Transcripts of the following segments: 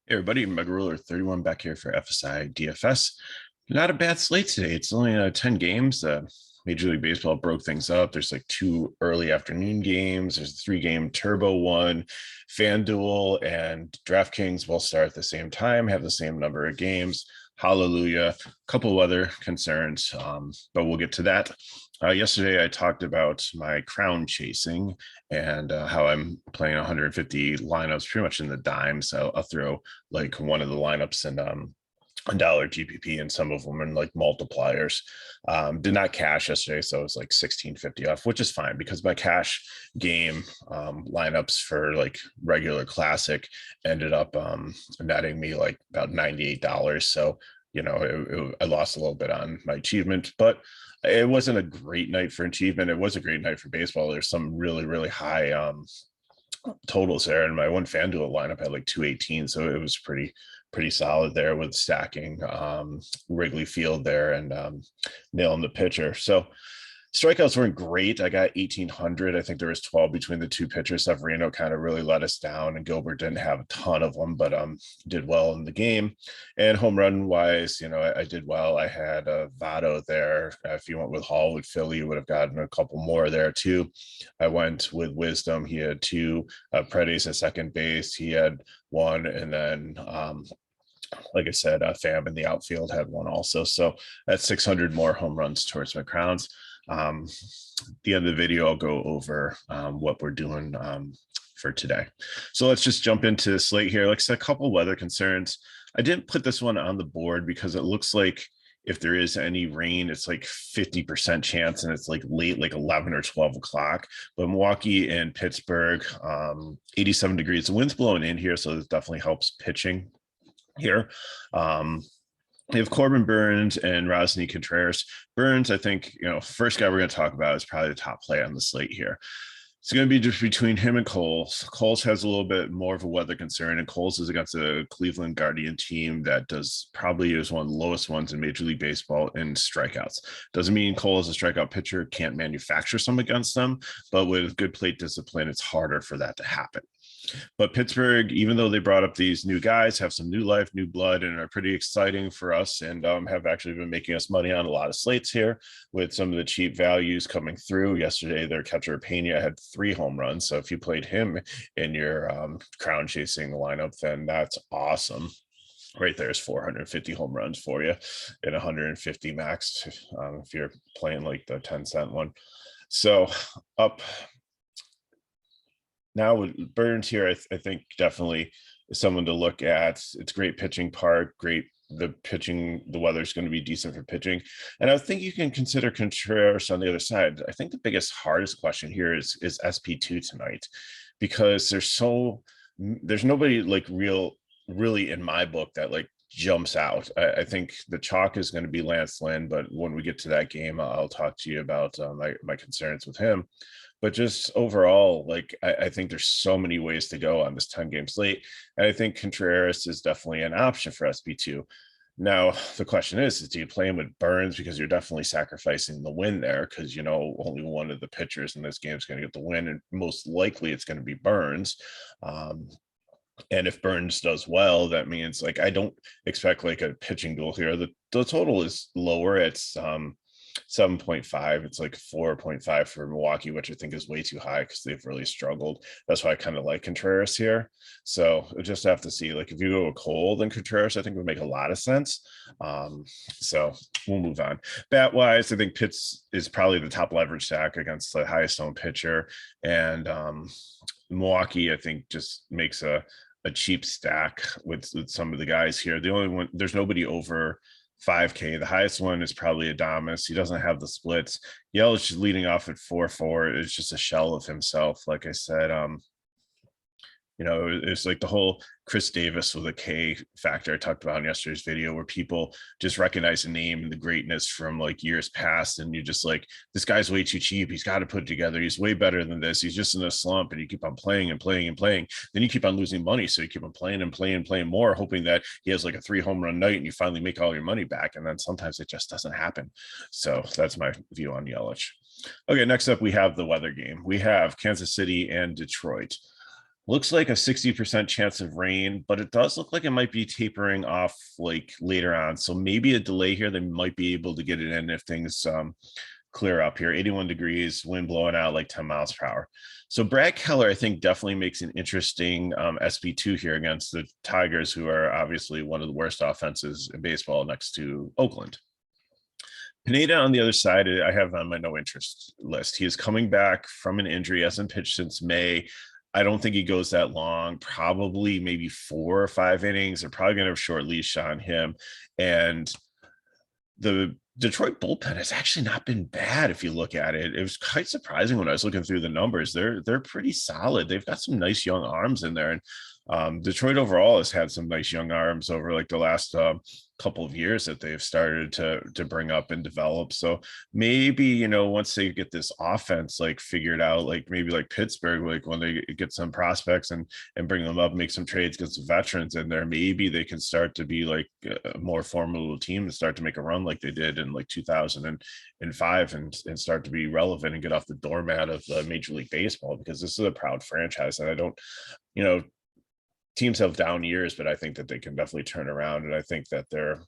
Hey everybody, Mega Ruler 31 back here for FSI DFS. Not a bad slate today. It's only 10 games. Major League Baseball broke things up. There's like two early afternoon games. There's a three-game turbo one. FanDuel and DraftKings will start at the same time, have the same number of games. Hallelujah. A couple of other concerns, but we'll get to that. Yesterday, I talked about my crown chasing and how I'm playing 150 lineups pretty much in the dime. So I'll throw like one of the lineups and $1 GPP and some of them in like multipliers. Did not cash yesterday, so it was like 1650 off, which is fine because my cash game lineups for like regular classic ended up netting me like about $98. So I lost a little bit on my achievement, but it wasn't a great night for achievement. It was a great night for baseball. There's some really high totals there, and my one FanDuel lineup had like 218, so it was pretty solid there with stacking Wrigley Field there and nailing the pitcher. So strikeouts weren't great. I got 1,800. I think there was 12 between the two pitchers. Severino kind of really let us down, and Gilbert didn't have a ton of them, but did well in the game. And home run wise, I did well. I had Votto there. If you went with Hall with Philly, you would have gotten a couple more there too. I went with Wisdom. He had two. Paredes at second base. He had one, and then like I said, Pham in the outfield had one also. So that's 600 more home runs towards my crowns. At the end of the video, I'll go over what we're doing for today. So let's just jump into the slate here. Like I said, a couple weather concerns. I didn't put this one on the board because it looks like if there is any rain, it's like 50% chance, and it's like late, like 11 or 12 o'clock. But Milwaukee and Pittsburgh, 87 degrees. The wind's blowing in here, so this definitely helps pitching here. We have Corbin Burnes and Rosny Contreras. Burnes, I think, first guy we're going to talk about is probably the top play on the slate here. It's going to be just between him and Coles. Coles has a little bit more of a weather concern, and Coles is against a Cleveland Guardian team that probably is one of the lowest ones in Major League Baseball in strikeouts. Doesn't mean Cole as a strikeout pitcher can't manufacture some against them, but with good plate discipline, it's harder for that to happen. But Pittsburgh, even though they brought up these new guys, have some new life, new blood, and are pretty exciting for us, and have actually been making us money on a lot of slates here with some of the cheap values coming through. Yesterday, their catcher Pena had 3 home runs. So if you played him in your crown chasing lineup, then that's awesome. Right there's 450 home runs for you and 150 max if you're playing like the 10-cent one. So up now with Burnes here, I think definitely is someone to look at. It's great pitching park, great. The weather's going to be decent for pitching. And I think you can consider Contreras on the other side. I think the hardest question here is SP2 tonight, because there's nobody like really in my book that like jumps out. I think the chalk is going to be Lance Lynn, but when we get to that game, I'll talk to you about my concerns with him. But just overall, like I think there's so many ways to go on this 10-game slate. And I think Contreras is definitely an option for SP2. Now, the question is do you play him with Burnes? Because you're definitely sacrificing the win there, because, only one of the pitchers in this game is going to get the win. And most likely it's going to be Burnes. And if Burnes does well, that means like I don't expect like a pitching duel here. The total is lower. It's 7.5. It's like 4.5 for Milwaukee, which I think is way too high because they've really struggled. That's why I kind of like Contreras here. So we'll just have to see. Like if you go with Cole, then Contreras I think would make a lot of sense. So we'll move on. Bat wise, I think Pitts is probably the top leverage stack against the highest owned pitcher, and Milwaukee I think just makes a cheap stack with some of the guys here. The only one, there's nobody over 5K. The highest one is probably Adames. He doesn't have the splits. Yelich is leading off at 4-4. It's just a shell of himself. Like I said, it's like the whole Chris Davis with a K factor I talked about in yesterday's video, where people just recognize the name and the greatness from like years past. And you're just like, this guy's way too cheap. He's got to put it together. He's way better than this. He's just in a slump, and you keep on playing and playing and playing. Then you keep on losing money. So you keep on playing and playing and playing more, hoping that he has like a 3 home run night and you finally make all your money back. And then sometimes it just doesn't happen. So that's my view on Yelich. Okay, next up, we have the weather game. We have Kansas City and Detroit. Looks like a 60% chance of rain, but it does look like it might be tapering off like later on. So maybe a delay here. They might be able to get it in if things clear up here. 81 degrees, wind blowing out like 10 miles per hour. So Brad Keller, I think, definitely makes an interesting SB2 here against the Tigers, who are obviously one of the worst offenses in baseball next to Oakland. Pineda on the other side, I have on my no interest list. He is coming back from an injury, hasn't pitched since May. I don't think he goes that long, probably maybe 4 or 5 innings. They're probably going to have a short leash on him. And the Detroit bullpen has actually not been bad if you look at it. It was quite surprising when I was looking through the numbers. They're pretty solid. They've got some nice young arms in there. And Detroit overall has had some nice young arms over like the last couple of years that they've started to bring up and develop. So maybe, once they get this offense like figured out, like maybe like Pittsburgh, like when they get some prospects and bring them up, make some trades, get some veterans in there, maybe they can start to be like a more formidable team and start to make a run like they did in like 2005 and start to be relevant and get off the doormat of Major League Baseball, because this is a proud franchise. And I don't, teams have down years, but I think that they can definitely turn around. And I think that they're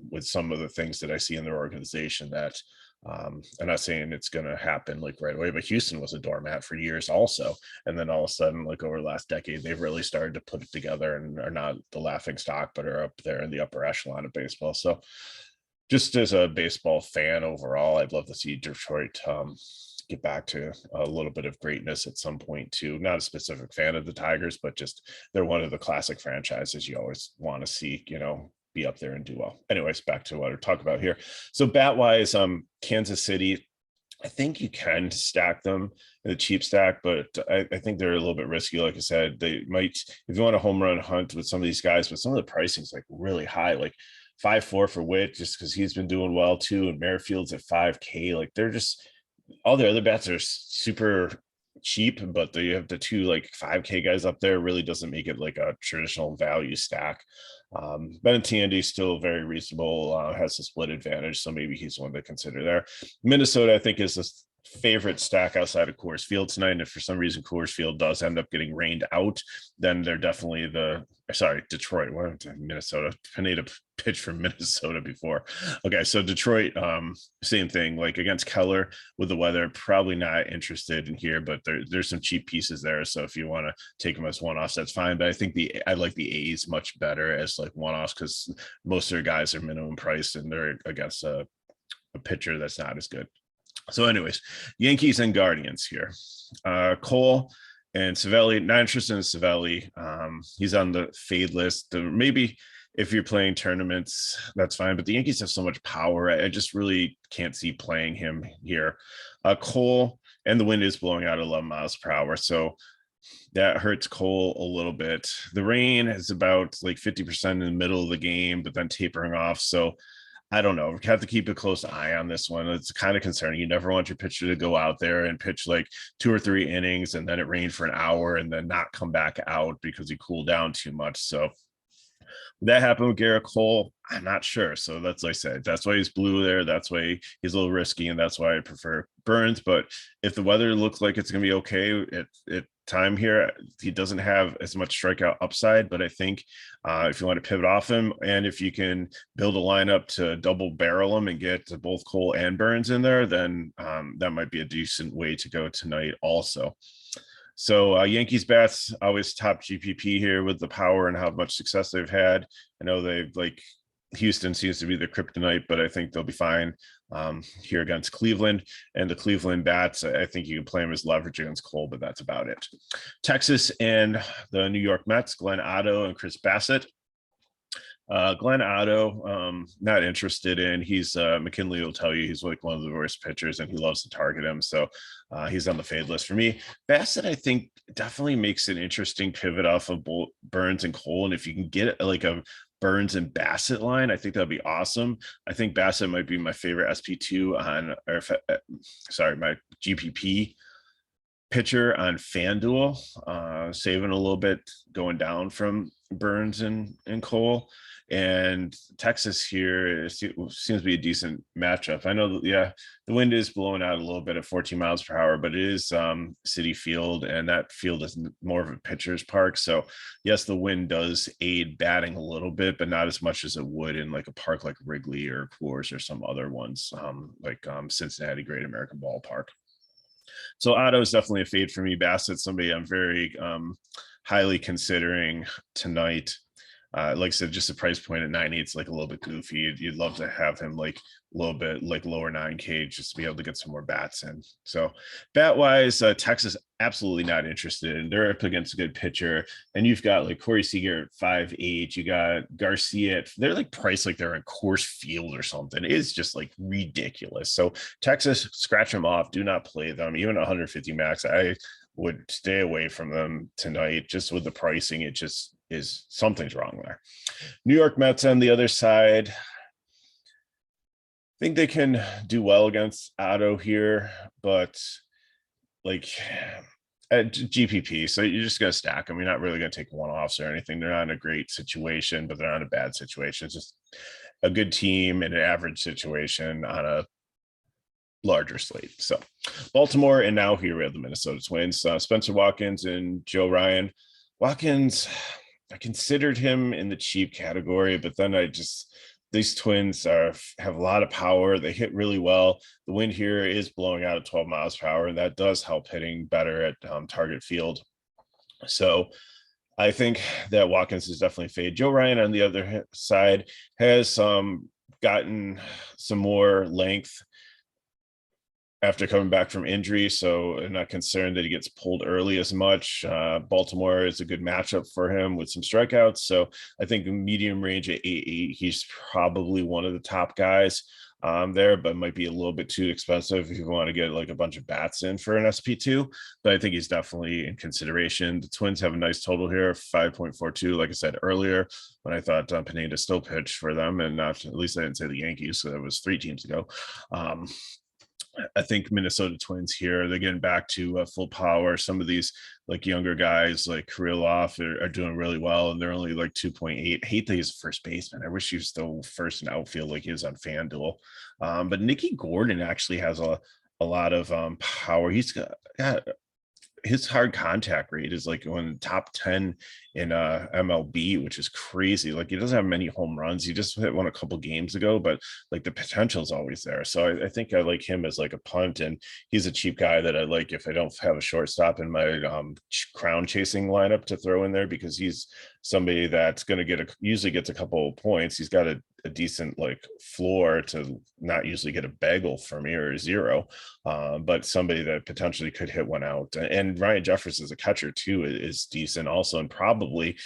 with some of the things that I see in their organization that I'm not saying it's going to happen like right away, but Houston was a doormat for years also. And then all of a sudden, like over the last decade, they've really started to put it together and are not the laughing stock, but are up there in the upper echelon of baseball. So just as a baseball fan overall, I'd love to see Detroit get back to a little bit of greatness at some point too. Not a specific fan of the Tigers, but just they're one of the classic franchises you always want to see, be up there and do well. Anyways, back to what we're talking about here. So bat wise, Kansas City, I think you can stack them in the cheap stack, but I think they're a little bit risky. Like I said, they might, if you want a home run hunt with some of these guys, but some of the pricing is like really high, like 5.4 for Witt, just because he's been doing well too. And Merrifield's at 5K. Like they're just, all the other bets are super cheap, but you have the two like 5K guys up there, really doesn't make it like a traditional value stack. Benintendi still very reasonable, has a split advantage, so maybe he's one to consider there. Minnesota, I think, is the favorite stack outside of Coors Field tonight. And if for some reason Coors Field does end up getting rained out, then they're definitely Detroit. What Minnesota? Pineda pitched from Minnesota before. Okay, so Detroit, same thing. Like against Keller with the weather, probably not interested in here, but there's some cheap pieces there. So if you want to take them as one-offs, that's fine. But I think I like the A's much better as like one-offs because most of their guys are minimum priced and they're against a pitcher that's not as good. So anyways, Yankees and Guardians here. Cole and Savelli, not interested in Savelli. He's on the fade list. Maybe if you're playing tournaments, that's fine. But the Yankees have so much power. I just really can't see playing him here. Cole, and the wind is blowing out 11 miles per hour. So that hurts Cole a little bit. The rain is about like 50% in the middle of the game, but then tapering off. So I don't know. We have to keep a close eye on this one. It's kind of concerning. You never want your pitcher to go out there and pitch like 2 or 3 innings and then it rained for an hour and then not come back out because he cooled down too much. So that happened with Garrett Cole. I'm not sure. So that's like I said, that's why he's blue there. That's why he's a little risky, and that's why I prefer Burns. But if the weather looks like it's going to be okay at time here, he doesn't have as much strikeout upside. But I think if you want to pivot off him, and if you can build a lineup to double barrel him and get both Cole and Burns in there, then that might be a decent way to go tonight also. So Yankees bats always top GPP here with the power and how much success they've had. I know they've like Houston seems to be the kryptonite, but I think they'll be fine here against Cleveland. And the Cleveland bats, I think you can play them as leverage against Cole, but that's about it. Texas and the New York Mets, Glenn Otto and Chris Bassett. Glenn Otto, not interested in. He's McKinley will tell you he's like one of the worst pitchers and he loves to target him. So he's on the fade list for me. Bassett, I think, definitely makes an interesting pivot off of Burns and Cole. And if you can get like a Burns and Bassett line, I think that'd be awesome. I think Bassett might be my favorite SP2 on, my GPP pitcher on FanDuel, saving a little bit going down from Burns and Cole. And Texas here seems to be a decent matchup. I know that, yeah, the wind is blowing out a little bit at 14 miles per hour, but it is City Field, and that field is more of a pitcher's park. So yes, the wind does aid batting a little bit, but not as much as it would in like a park like Wrigley or Coors or some other ones, like Cincinnati Great American Ballpark. So Otto is definitely a fade for me. Bassett, somebody I'm very highly considering tonight. Like I said, just the price point at 9.8 is like a little bit goofy. You'd love to have him like a little bit like lower 9K just to be able to get some more bats in. So bat wise, Texas absolutely not interested. And they're up against a good pitcher. And you've got like Corey Seager at 5.8. You got Garcia. They're like priced like they're in Coors Field or something. It's just like ridiculous. So Texas, scratch them off. Do not play them. Even 150 max, I would stay away from them tonight just with the pricing. It just is something's wrong there. New York Mets on the other side. I think they can do well against Otto here, but like at GPP, so you're just going to stack them. You're not really going to take one-offs or anything. They're not in a great situation, but they're not in a bad situation. It's just a good team in an average situation on a larger slate. So Baltimore, and now here we have the Minnesota Twins. Spencer Watkins and Joe Ryan. Watkins, I considered him in the cheap category, but then these Twins have a lot of power. They hit really well. The wind here is blowing out at 12 miles per hour, and that does help hitting better at target field. So I think that Watkins is definitely fade. Joe Ryan on the other side has gotten some more length after coming back from injury, so I'm not concerned that he gets pulled early as much. Baltimore is a good matchup for him with some strikeouts, so I think medium range at 8.8, he's probably one of the top guys there, but might be a little bit too expensive if you want to get like a bunch of bats in for an SP2, but I think he's definitely in consideration. The Twins have a nice total here, 5.42. Like I said earlier, when I thought Pineda still pitched for them, and not, at least I didn't say the Yankees, so that was 3 teams ago. I think Minnesota Twins here, they're getting back to full power. Some of these like younger guys like Kirilloff are doing really well, and they're only like 2.8. I hate that he's a first baseman. I wish he was still first in outfield like he is on FanDuel. But Nicky Gordon actually has a lot of power. He's got his hard contact rate is like one of the top 10 in MLB, which is crazy. Like he doesn't have many home runs. He just hit one a couple games ago, but like the potential is always there. So I think I like him as like a punt, and he's a cheap guy that I like if I don't have a shortstop in my crown chasing lineup to throw in there, because he's somebody that's going to usually gets a couple of points. He's got a decent like floor to not usually get a bagel for me or a zero, but somebody that potentially could hit one out. And Ryan Jeffers as a catcher too is decent also, and probably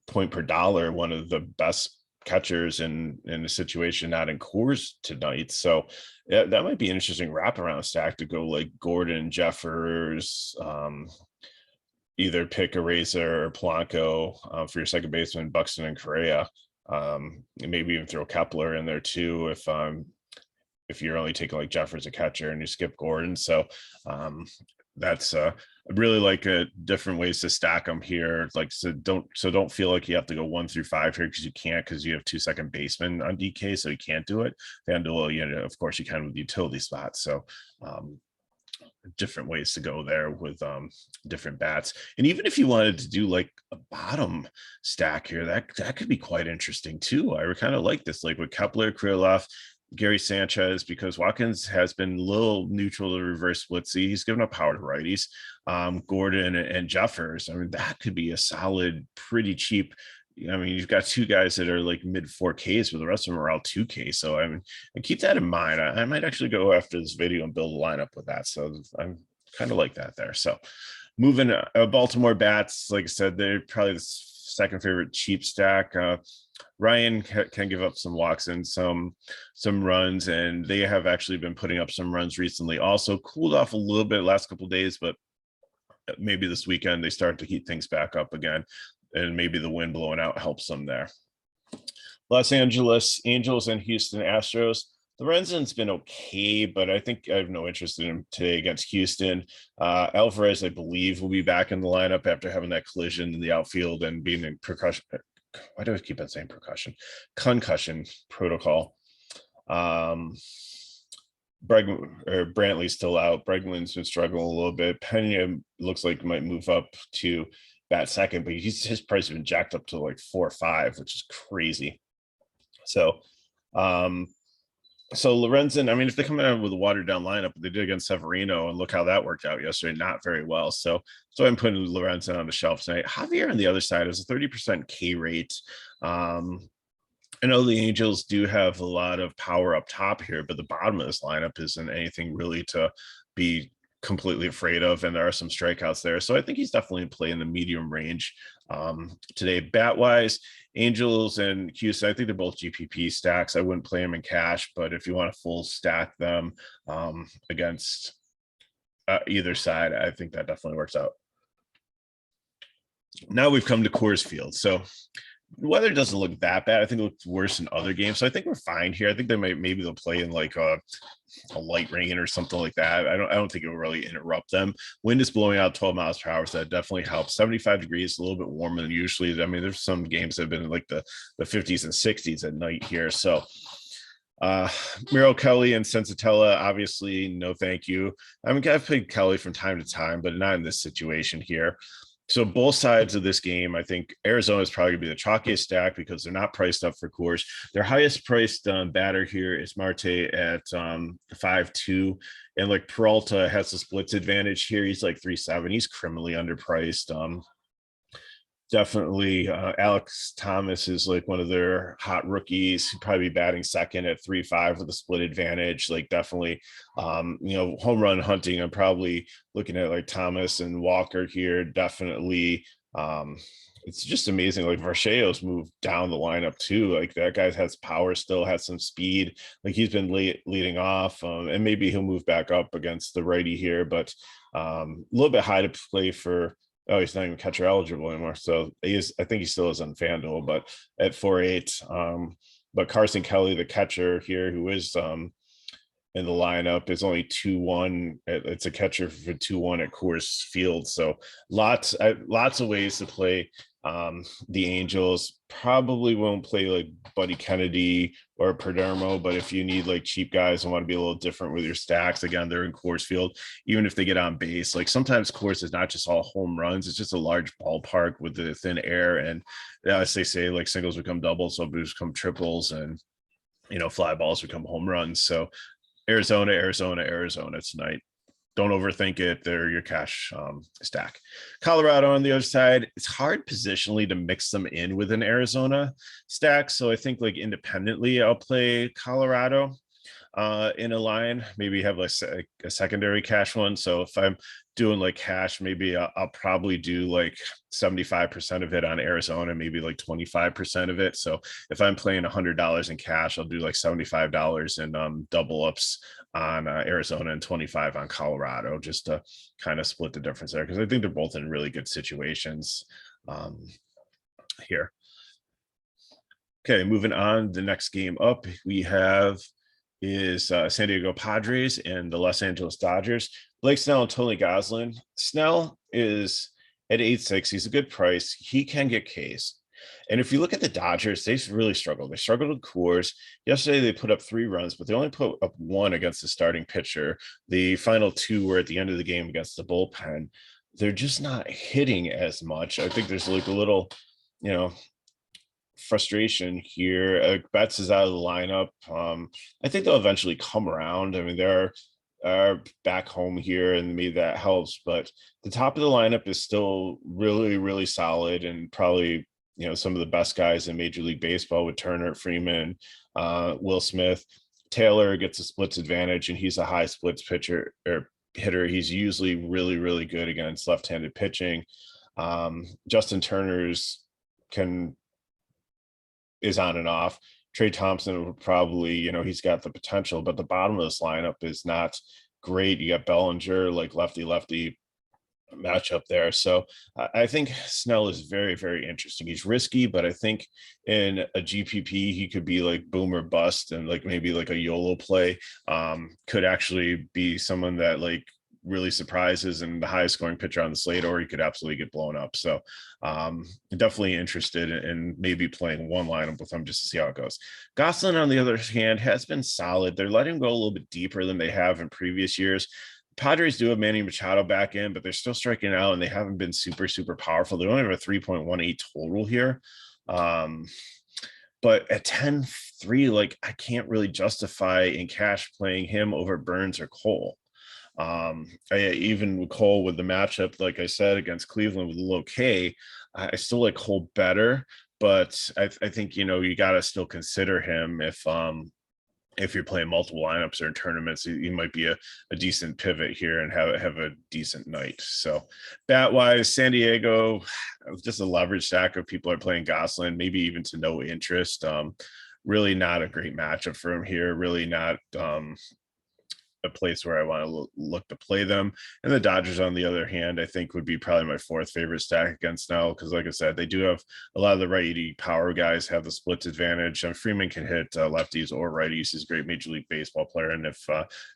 point per dollar, one of the best catchers in a situation not in Coors tonight. So yeah, that might be an interesting wraparound stack to go like Gordon, Jeffers, either pick a Razor or Polanco for your second baseman, Buxton and Correa. Maybe even throw Kepler in there too if you're only taking like Jeffers a catcher and you skip Gordon. So that's I really like different ways to stack them here. Like don't feel like you have to go 1 through 5 here, because you can't, because you have 2 second basemen on DK, so you can't do it. FanDuel, of course you can with utility spots. So different ways to go there with different bats. And even if you wanted to do like a bottom stack here, that could be quite interesting too. I kind of like this, like with Kepler, Kirilloff, Gary Sanchez, because Watkins has been a little neutral to reverse splitsy. He's given up power to righties. Gordon and Jeffers, I mean, that could be a solid, pretty cheap. I mean, you've got 2 guys that are like mid 4Ks, but the rest of them are all 2K. So I mean, and keep that in mind. I might actually go after this video and build a lineup with that. So I'm kind of like that there. So moving Baltimore bats, like I said, they're probably the second favorite cheap stack. Ryan can give up some walks and some runs, and they have actually been putting up some runs recently. Also cooled off a little bit last couple of days, but maybe this weekend they start to heat things back up again, and maybe the wind blowing out helps them there. Los Angeles Angels and Houston Astros. Lorenzen's been okay, but I think I have no interest in him today against Houston. Alvarez, I believe, will be back in the lineup after having that collision in the outfield and being in percussion. Why do I keep on saying percussion? Concussion protocol. Brantley's still out. Bregman's been struggling a little bit. Pena looks like might move up to bat second, but his price has been jacked up to like 4 or 5, which is crazy. So Lorenzen, I mean, if they come out with a watered down lineup, they did against Severino, and look how that worked out yesterday, not very well. So I'm putting Lorenzen on the shelf tonight. Javier on the other side is a 30% K rate. I know the Angels do have a lot of power up top here, but the bottom of this lineup isn't anything really to be completely afraid of, and there are some strikeouts there. So I think he's definitely playing the medium range today. Bat-wise, Angels and Houston, I think they're both GPP stacks. I wouldn't play them in cash, but if you want to full stack them against either side, I think that definitely works out. Now we've come to Coors Field. So the weather doesn't look that bad. I think it looks worse in other games. So I think we're fine here. I think maybe they'll play in like a light rain or something like that. I don't think it will really interrupt them. Wind is blowing out 12 miles per hour, so that definitely helps. 75 degrees, a little bit warmer than usually. I mean, there's some games that have been in like the 50s and 60s at night here. So Miro Kelly and Sensatella, obviously, no thank you. I mean, I've played Kelly from time to time, but not in this situation here. So both sides of this game, I think Arizona is probably going to be the chalkiest stack because they're not priced up for Coors. Their highest priced batter here is Marte at 5.2, and like Peralta has the splits advantage here. He's like 3.7. He's criminally underpriced. Definitely Alex Thomas is like one of their hot rookies. He'd probably be batting second at 3.5 with a split advantage. Like definitely, home run hunting. I'm probably looking at like Thomas and Walker here. Definitely. It's just amazing. Like Varsheo's moved down the lineup too. Like that guy has power, still has some speed. Like he's been leading off, and maybe he'll move back up against the righty here, but a little bit high to play for. Oh, he's not even catcher eligible anymore. So I think he still is on FanDuel, but at 4.8. But Carson Kelly, the catcher here, who is in the lineup, is only 2.1. It's a catcher for 2.1 at Coors Field. So lots of ways to play the Angels. Probably won't play like Buddy Kennedy or Perdermo, but if you need like cheap guys and want to be a little different with your stacks, again, they're in Coors Field. Even if they get on base, like sometimes Coors is not just all home runs, it's just a large ballpark with the thin air, and as they say, like singles become doubles, so become triples, and fly balls become home runs. So Arizona tonight. Don't overthink it. They're your cash stack. Colorado on the other side, it's hard positionally to mix them in with an Arizona stack. So I think like independently, I'll play Colorado in a line, maybe have a secondary cash one. So if I'm doing like cash, maybe I'll probably do like 75% of it on Arizona, maybe like 25% of it. So if I'm playing $100 in cash, I'll do like $75 in double ups on Arizona and 25 on Colorado, just to kind of split the difference there, because I think they're both in really good situations here. Okay, moving on. The next game up we have is San Diego Padres and the Los Angeles Dodgers. Blake Snell and Tony Gonsolin. Snell is at 8.6. He's a good price. He can get Ks. And if you look at the Dodgers, they've really struggled. They struggled with Coors. Yesterday, they put up 3 runs, but they only put up 1 against the starting pitcher. The final 2 were at the end of the game against the bullpen. They're just not hitting as much. I think there's like a little, frustration here. Betts is out of the lineup. I think they'll eventually come around. I mean, they're back home here, and maybe that helps. But the top of the lineup is still really, really solid, and probably some of the best guys in Major League Baseball with Turner, Freeman, Will Smith. Taylor gets a splits advantage, and he's a high splits pitcher or hitter. He's usually really, really good against left-handed pitching. Justin Turner's is on and off. Trey Thompson would probably, he's got the potential, but the bottom of this lineup is not great. You got Bellinger, like lefty, matchup there. So I think Snell is very, very interesting. He's risky, but I think in a GPP, he could be like boom or bust, and like maybe like a YOLO play. Could actually be someone that like really surprises and the highest scoring pitcher on the slate, or he could absolutely get blown up. So definitely interested in maybe playing one lineup with him just to see how it goes. Gosselin, on the other hand, has been solid. They're letting him go a little bit deeper than they have in previous years. Padres do have Manny Machado back in, but they're still striking out and they haven't been super, super powerful. They only have a 3.18 total here. But at 10-3, like I can't really justify in cash playing him over Burns or Cole. Even with Cole with the matchup, like I said, against Cleveland with a low K, I still like Cole better, but I think, you got to still consider him if you're playing multiple lineups or in tournaments. You might be a decent pivot here and have a decent night. So bat wise, San Diego, just a leverage stack of people are playing Gosselin, maybe even to no interest. Really not a great matchup for him here. Really not a place where I want to look to play them. And the Dodgers, on the other hand, I think would be probably my fourth favorite stack against Snell, because like I said, they do have a lot of the righty power guys have the splits advantage. Freeman can hit lefties or righties. He's a great Major League Baseball player, and if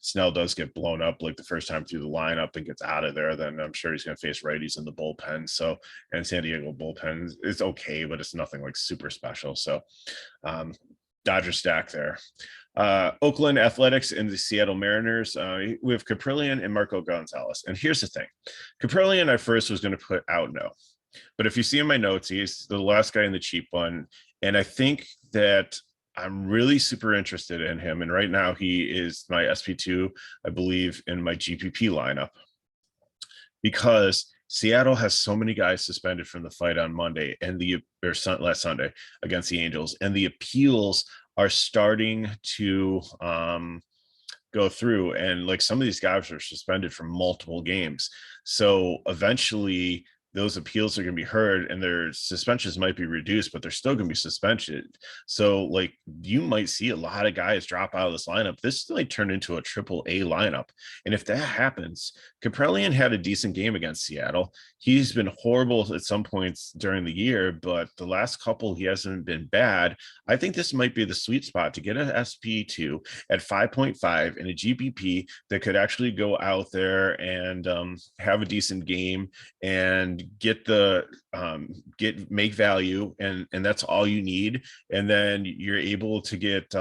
Snell does get blown up like the first time through the lineup and gets out of there, then I'm sure he's going to face righties in the bullpen. So, and San Diego bullpen is okay, but it's nothing like super special. So Dodger stack there. Oakland Athletics and the Seattle Mariners. We have Caprillion and Marco Gonzalez. And here's the thing. Caprillion, I first was going to put out no. But if you see in my notes, he's the last guy in the cheap one. And I think that I'm really super interested in him. And right now he is my SP2, I believe, in my GPP lineup. Because Seattle has so many guys suspended from the fight on Monday last Sunday against the Angels. And the appeals are starting to go through, and like some of these guys are suspended for multiple games. So eventually those appeals are going to be heard and their suspensions might be reduced, but they're still going to be suspended. So like you might see a lot of guys drop out of this lineup. This might turn into a triple-A lineup. And if that happens, Caprillion had a decent game against Seattle. He's been horrible at some points during the year, but the last couple he hasn't been bad. I think this might be the sweet spot to get an SP2 at 5.5 in a GPP that could actually go out there and have a decent game and make value, and that's all you need. And then you're able to get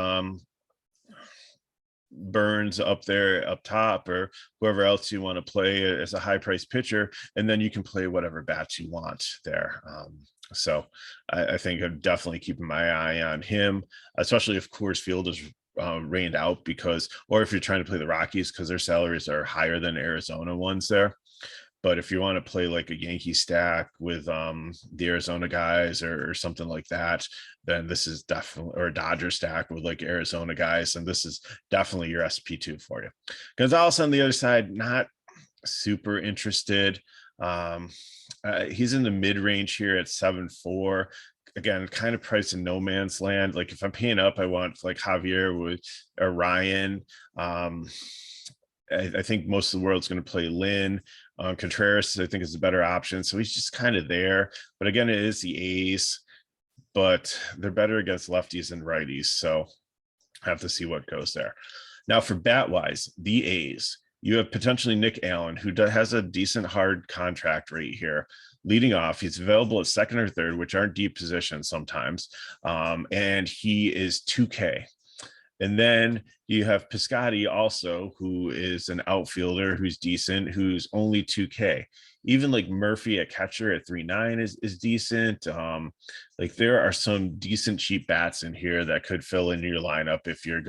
Burns up there up top, or whoever else you want to play as a high price pitcher, and then you can play whatever bats you want there. So I think I'm definitely keeping my eye on him, especially if Coors Field is rained out, or if you're trying to play the Rockies, because their salaries are higher than Arizona ones there. But if you want to play like a Yankee stack with the Arizona guys or something like that, then this is definitely, or a Dodger stack with like Arizona guys, and this is definitely your SP2 for you. Gonzalez on the other side, not super interested. He's in the mid-range here at 7.4. Again, kind of priced in no man's land. Like if I'm paying up, I want like Javier with or Ryan. I think most of the world's going to play Lynn. Contreras, I think, is a better option. So he's just kind of there. But again, it is the A's, but they're better against lefties and righties. So I have to see what goes there. Now for bat-wise, the A's, you have potentially Nick Allen, who has a decent hard contract rate here. Leading off, he's available at second or third, which aren't deep positions sometimes. And he is 2K. And then you have Piscotty also, who is an outfielder who's decent, who's only 2K. Even like Murphy at catcher at 3.9 is decent. Like there are some decent cheap bats in here that could fill in your lineup if you're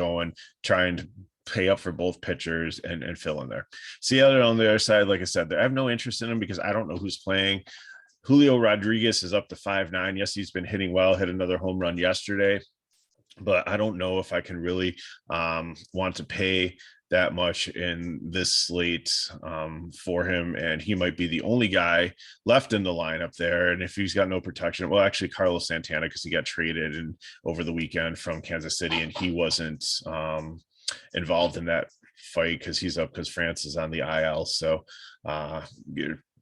trying to pay up for both pitchers and fill in there. Seattle on the other side, like I said, I have no interest in them because I don't know who's playing. Julio Rodriguez is up to 5.9. Yes, he's been hitting well, hit another home run yesterday, but I don't know if I can really want to pay that much in this slate for him. And he might be the only guy left in the lineup there. And if he's got no protection, well, actually Carlos Santana, because he got traded over the weekend from Kansas City, and he wasn't involved in that fight because he's up because France is on the IL. So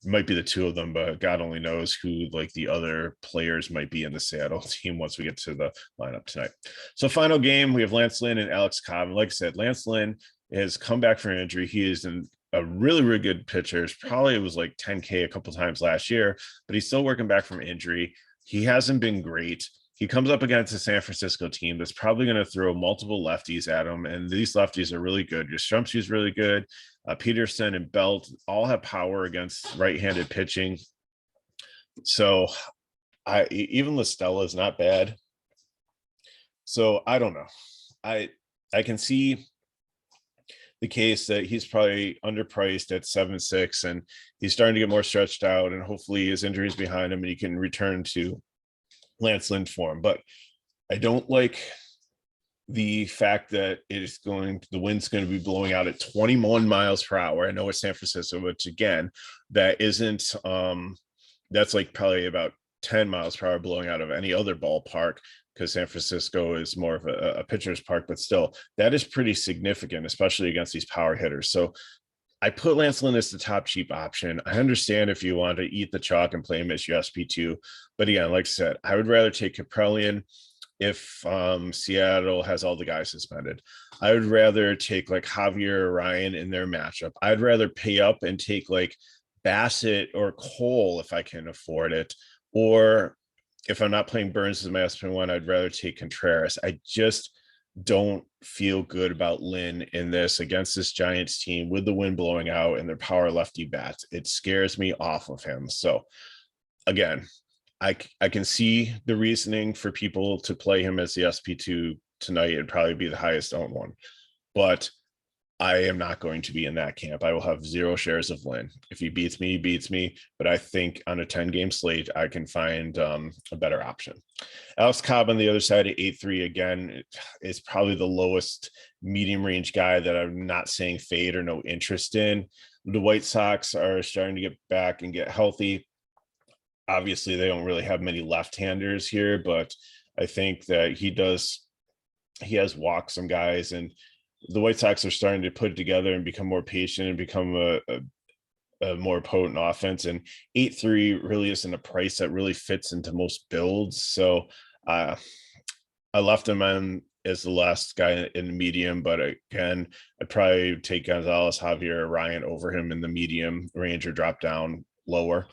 might be the two of them, but God only knows who like the other players might be in the Seattle team once we get to the lineup tonight. So final game, we have Lance Lynn and Alex Cobb. And like I said, Lance Lynn has come back from injury. He is a really, really good pitcher. Probably it was like 10K a couple times last year, but he's still working back from injury. He hasn't been great. He comes up against a San Francisco team that's probably going to throw multiple lefties at him, and these lefties are really good. Yastrzemski's really good. Peterson and Belt all have power against right-handed pitching. So even LaStella is not bad. So I don't know. I can see the case that he's probably underpriced at 7.6, and he's starting to get more stretched out, and hopefully his injuries behind him and he can return to Lance Lynn form. But I don't like the fact that the wind's going to be blowing out at 21 miles per hour. I know it's San Francisco, which again, that isn't that's like probably about 10 miles per hour blowing out of any other ballpark, because San Francisco is more of a pitcher's park, but still that is pretty significant, especially against these power hitters. So I put Lance Lynn as the top cheap option. I understand if you want to eat the chalk and play him as your SP2, but again, like I said, I would rather take Kaprelian if Seattle has all the guys suspended. I would rather take like Javier or Ryan in their matchup. I'd rather pay up and take like Bassett or Cole if I can afford it. Or if I'm not playing Burns as my SP1, I'd rather take Contreras. I just don't feel good about Lynn in this against this Giants team with the wind blowing out and their power lefty bats. It scares me off of him. So again, I can see the reasoning for people to play him as the SP2 tonight. It'd probably be the highest owned one, but I am not going to be in that camp. I will have 0 shares of Lynn. If he beats me, he beats me. But I think on a 10-game slate, I can find a better option. Alex Cobb on the other side at 8.3, again, is probably the lowest medium range guy that I'm not saying fade or no interest in. The White Sox are starting to get back and get healthy. Obviously, they don't really have many left-handers here, but I think that he has walked some guys, and the White Sox are starting to put it together and become more patient and become a more potent offense. And 8.3 really isn't a price that really fits into most builds. So I left him on as the last guy in the medium, but again, I'd probably take Gonzalez, Javier, or Ryan over him in the medium range or drop down lower.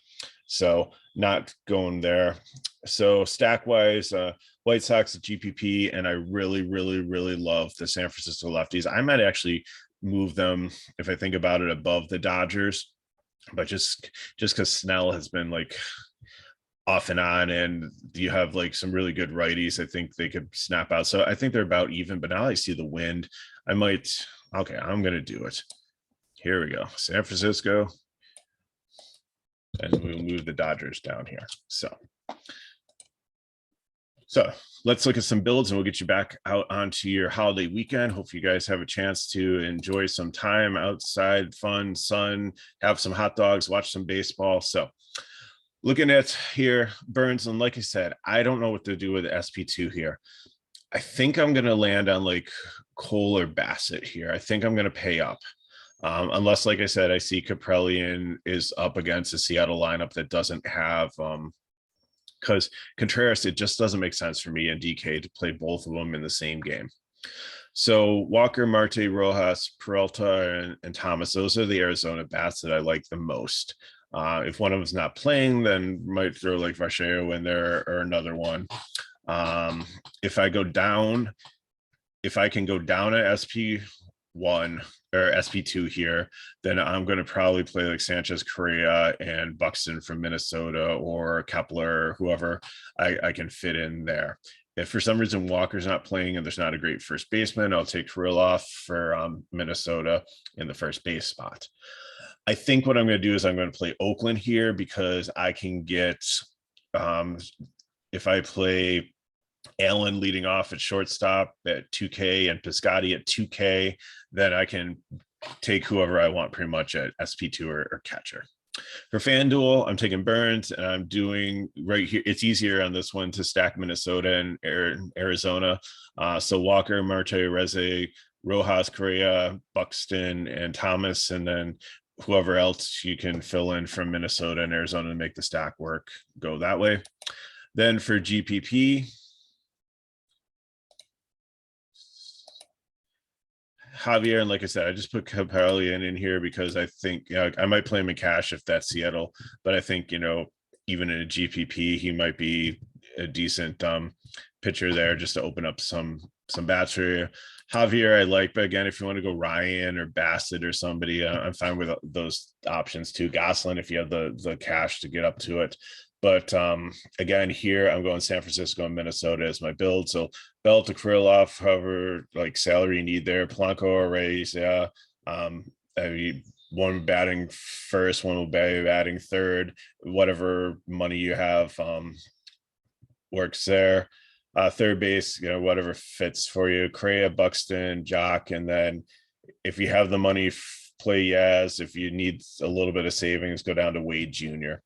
So not going there. So stack wise, White Sox at GPP, and I really, really, really love the San Francisco lefties. I might actually move them, if I think about it, above the Dodgers, but just because Snell has been like off and on, and you have like some really good righties, I think they could snap out. So I think they're about even, but now I see the wind. I'm going to do it. Here we go. San Francisco. And we'll move the Dodgers down here. So let's look at some builds, and we'll get you back out onto your holiday weekend. Hope you guys have a chance to enjoy some time outside, fun, sun, have some hot dogs, watch some baseball. So looking at here, Burns, and like I said, I don't know what to do with SP2 here. I think I'm going to land on like Cole or Bassett here. I think I'm going to pay up. Unless, like I said, I see Kaprelian is up against a Seattle lineup that doesn't have, because Contreras, it just doesn't make sense for me and DK to play both of them in the same game. So Walker, Marte, Rojas, Peralta, and Thomas, those are the Arizona bats that I like the most. If one of them's not playing, then might throw like Varsho in there or another one. If I can go down at SP1 or SP2 here, then I'm going to probably play like Sanchez, Correa, and Buxton from Minnesota, or Kepler, whoever I can fit in there. If for some reason Walker's not playing and there's not a great first baseman, I'll take Kirilloff for Minnesota in the first base spot. I think what I'm going to do is I'm going to play Oakland here, because I can get, if I play Allen leading off at shortstop at 2K and Piscotty at 2K, then I can take whoever I want pretty much at SP2 or catcher. For FanDuel, I'm taking Burns, and I'm doing right here. It's easier on this one to stack Minnesota and Arizona. So Walker, Marte, Reze, Rojas, Correa, Buxton, and Thomas, and then whoever else you can fill in from Minnesota and Arizona to make the stack work, go that way. Then for GPP, Javier, and like I said, I just put Capelli in here because I think I might play him in cash if that's Seattle, but I think even in a GPP he might be a decent pitcher there just to open up some bats for you. Javier I like, but again, if you want to go Ryan or Bassett or somebody, I'm fine with those options too. Goslin if you have the cash to get up to it. But again, here I'm going San Francisco and Minnesota as my build. So Bell to Krylov, however, like salary you need there. Polanco or Reyes, yeah. One batting first, one will be batting third. Whatever money you have works there. Third base, whatever fits for you. Correa, Buxton, Jock, and then if you have the money, play Yaz. If you need a little bit of savings, go down to Wade Jr.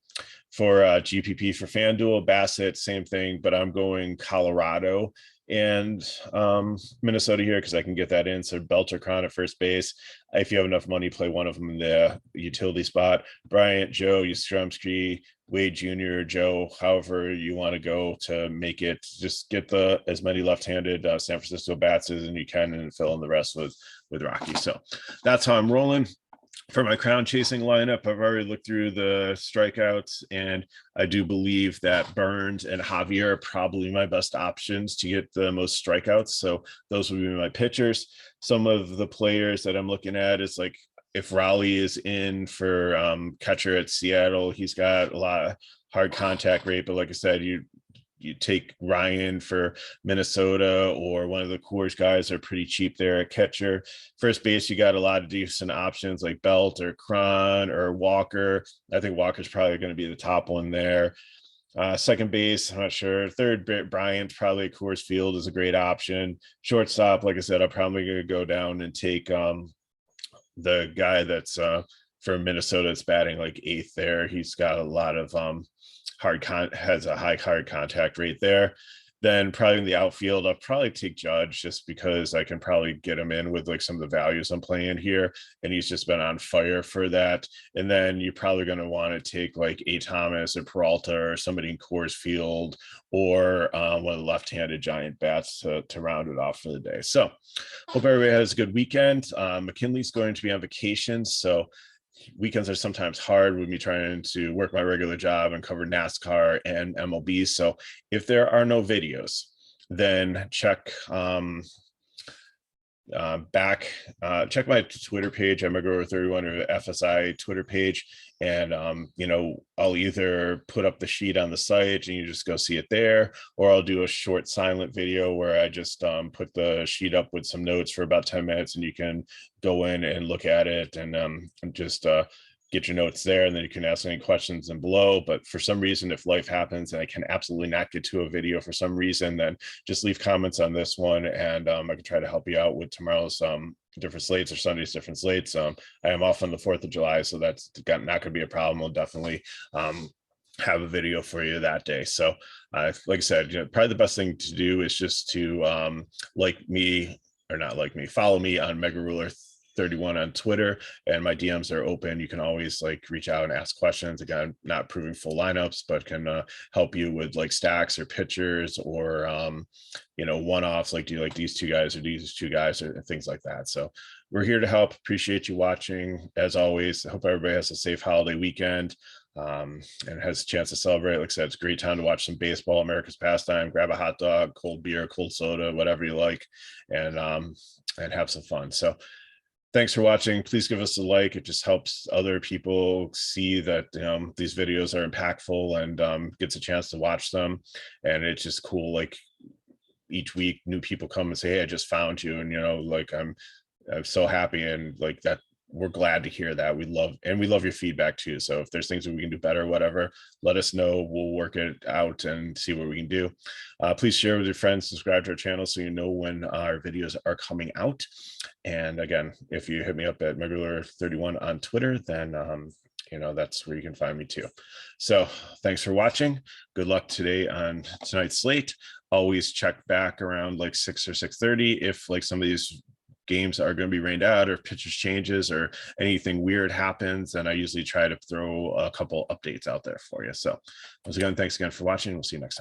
For GPP for FanDuel, Bassett, same thing, but I'm going Colorado and Minnesota here because I can get that in. So Belter Cron at first base. If you have enough money, play one of them in the utility spot. Bryant, Joe, Yastrzemski, Wade Jr., Joe, however you want to go to make it. Just get as many left-handed San Francisco bats as you can and fill in the rest with Rocky. So that's how I'm rolling. For my crown chasing lineup, I've already looked through the strikeouts, and I do believe that Burns and Javier are probably my best options to get the most strikeouts. So those would be my pitchers. Some of the players that I'm looking at is like if Raleigh is in for catcher at Seattle, he's got a lot of hard contact rate, but like I said, you take Ryan for Minnesota, or one of the Coors guys are pretty cheap there at catcher. First base, you got a lot of decent options like Belt or Cron or Walker. I think Walker's probably going to be the top one there. Second base, I'm not sure. Third, Bryant, probably Coors Field is a great option. Shortstop, like I said, I'm probably going to go down and take the guy that's for Minnesota that's batting like eighth there. He's got a lot of has a high hard contact rate there. Then probably in the outfield, I'll probably take Judge just because I can probably get him in with like some of the values I'm playing here. And he's just been on fire for that. And then you're probably going to want to take like A. Thomas or Peralta or somebody in Coors Field, or one of the left-handed giant bats to round it off for the day. So hope everybody has a good weekend. McKinley's going to be on vacation, so weekends are sometimes hard with me trying to work my regular job and cover NASCAR and MLB. So if there are no videos, then check check my Twitter page. I'm McGrower31 or FSI Twitter page. And, I'll either put up the sheet on the site and you just go see it there, or I'll do a short silent video where I just put the sheet up with some notes for about 10 minutes and you can go in and look at it and just get your notes there, and then you can ask any questions in below. But for some reason, if life happens and I can absolutely not get to a video for some reason, then just leave comments on this one, and I can try to help you out with tomorrow's different slates or Sunday's different slates. I am off on the 4th of July, so that's not going to be a problem. We'll definitely have a video for you that day. So like I said, probably the best thing to do is just to follow me on MegaRuler31 on Twitter, and my DMs are open. You can always reach out and ask questions. Again, not proving full lineups, but can help you with stacks or pitchers or one-offs, do you like these two guys or these two guys or things like that. So we're here to help. Appreciate you watching. As always, I hope everybody has a safe holiday weekend and has a chance to celebrate. Like I said, it's a great time to watch some baseball, America's pastime. Grab a hot dog, cold beer, cold soda, whatever you like, and have some fun. So thanks for watching. Please give us a like. It just helps other people see that these videos are impactful and gets a chance to watch them. And it's just cool. Each week, new people come and say, "Hey, I just found you," and I'm so happy, and that we're glad to hear that. We love your feedback too. So if there's things that we can do better, whatever, let us know. We'll work it out and see what we can do. Please share with your friends, subscribe to our channel so you know when our videos are coming out. And again, if you hit me up at MegaRuler31 on Twitter, then that's where you can find me too. So thanks for watching. Good luck today on tonight's slate. Always check back around 6 or 6:30 if some of these games are going to be rained out, or if pitchers changes or anything weird happens, then I usually try to throw a couple updates out there for you. So once again, thanks again for watching. We'll see you next time.